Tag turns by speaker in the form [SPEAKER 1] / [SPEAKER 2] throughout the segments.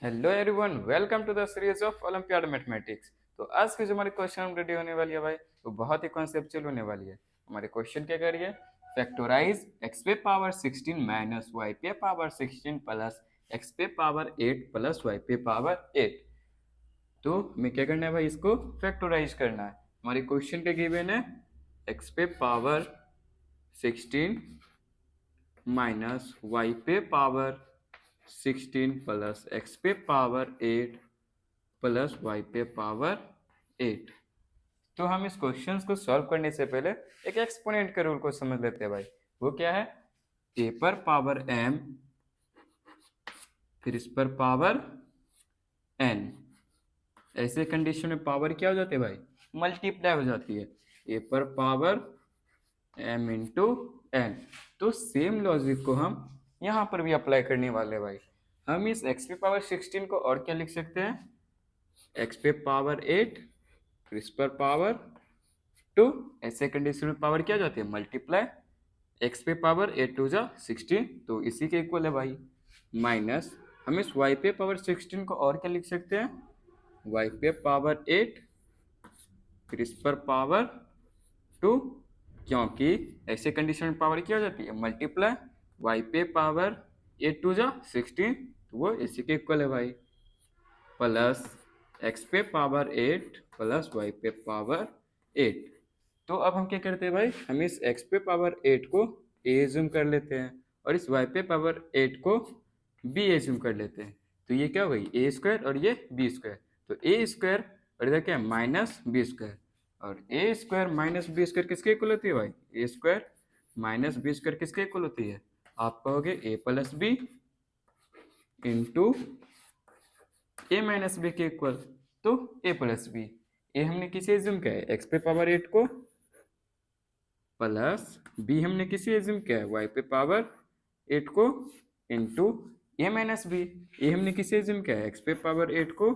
[SPEAKER 1] Hello everyone, welcome to the series of olympiad mathematics. तो आज की जो हमारी क्वेश्चन रेडी होने वाली है भाई, वो बहुत ही कॉन्सेप्चुअल होने वाली है। हमारे क्वेश्चन क्या करिए, फैक्टराइज एक्स पे पावर 16 माइनस वाई पे पावर 16 प्लस एक्स पे पावर 8 प्लस वाई पे पावर 8। तो हमें क्या करना है भाई, इसको फैक्टराइज करना है। हमारे क्वेश्चन के गिवन है एक्स पे पावर 16 माइनस वाई पे पावर 16 प्लस एक्स पे पावर 8 प्लस वाई पे पावर 8। तो हम इस क्वेश्चंस को सॉल्व करने से पहले एक एक्सपोनेंट के रूल को समझ लेते हैं भाई। वो क्या है, ए पर पावर m, फिर इस पर पावर n। ऐसे कंडीशन में पावर क्या हो जाती है भाई, मल्टीप्लाई हो जाती है। ए पर पावर m इंटू एन। तो सेम लॉजिक को हम यहाँ पर भी अप्लाई करने वाले हैं भाई। हम इस x पे पावर 16 को और क्या लिख सकते हैं, x पे पावर 8 फिर इस पर पावर 2। ऐसे कंडीशन में पावर क्या हो जाती है, मल्टीप्लाई। x पे पावर 8 टू जा 16, तो इसी के इक्वल है भाई। माइनस हम इस y पे पावर 16 को और क्या लिख सकते हैं, y पे पावर 8 फिर इस पर पावर 2, क्योंकि ऐसे कंडीशन में पावर क्या हो जाती है, मल्टीप्लाई। y पे पावर 8 टू जा 16, तो वो इसी के इक्वल है भाई। प्लस x पे पावर 8 प्लस y पे पावर 8। तो अब हम क्या करते हैं भाई, हम इस x पे पावर 8 को a एज्यूम कर लेते हैं और इस y पे पावर 8 को b एज्यूम कर लेते हैं। तो ये क्या हो गई, ए स्क्वायर और ये बी स्क्वायर। तो ए स्क्वायर और इधर क्या है, माइनस बी स्क्वायर। और A square minus B square किसके इक्वल होती है भाई, A square minus B square किसके इक्वल होती है, आप कहोगे A plus B into A minus B के इक्वल। तो ए प्लस बी, ए हमने किसे एज्यूम किया है, एक्स पे पावर 8 को, प्लस बी हमने किसे एज्यूम किया है, वाई पे पावर 8 को, इंटू ए माइनस बी, ए हमने किसे एज्यूम किया है, एक्स पे पावर 8 को,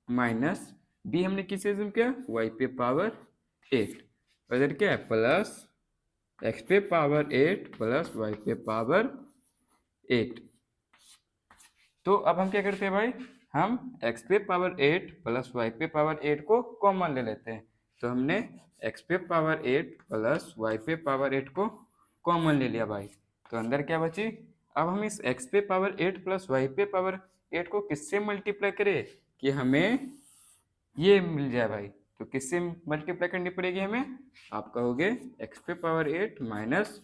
[SPEAKER 1] माइनस बी हमने किसे एज्यूम किया, वाई पे पावर 8। और इधर क्या है, प्लस एक्स पे पावर 8 प्लस वाई पे पावर 8। तो अब हम क्या करते हैं भाई, हम x पे पावर 8 प्लस वाई पे पावर 8 को कॉमन ले लेते हैं। तो हमने x पे पावर 8 प्लस वाई पे पावर 8 को कॉमन ले लिया भाई। तो अंदर क्या बची, अब हम इस x पे पावर 8 प्लस वाई पे पावर 8 को किससे मल्टीप्लाई करें कि हमें ये मिल जाए भाई। तो किससे मल्टीप्लाई करनी पड़ेगी हमें, आप कहोगे x पे पावर 8 माइनस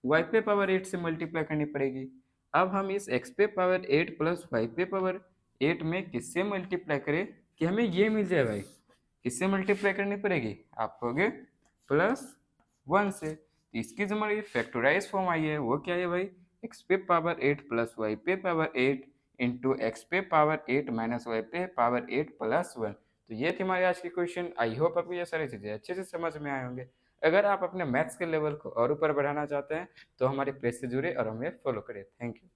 [SPEAKER 1] वाई पे पावर 8 से मल्टीप्लाई करनी पड़ेगी। अब हम इस x पे पावर 8 प्लस वाई पे पावर 8 में किससे मल्टीप्लाई करें कि हमें ये मिल जाए भाई। किससे मल्टीप्लाई करनी पड़ेगी, आप कहोगे प्लस 1 से। तो इसकी जो हमारी फैक्टराइज फॉर्म आई है वो क्या है भाई, x पे पावर 8 प्लस वाई पे पावर 8 इंटू एक्स पे पावर 8 माइनस वाई पे पावर 8 प्लस 1। तो ये थी हमारी आज की क्वेश्चन। आई होप आपको ये सारी चीज़ें अच्छे से समझ में आए होंगे। अगर आप अपने मैथ्स के लेवल को और ऊपर बढ़ाना चाहते हैं तो हमारे पेज से जुड़े और हमें फॉलो करें। Thank you.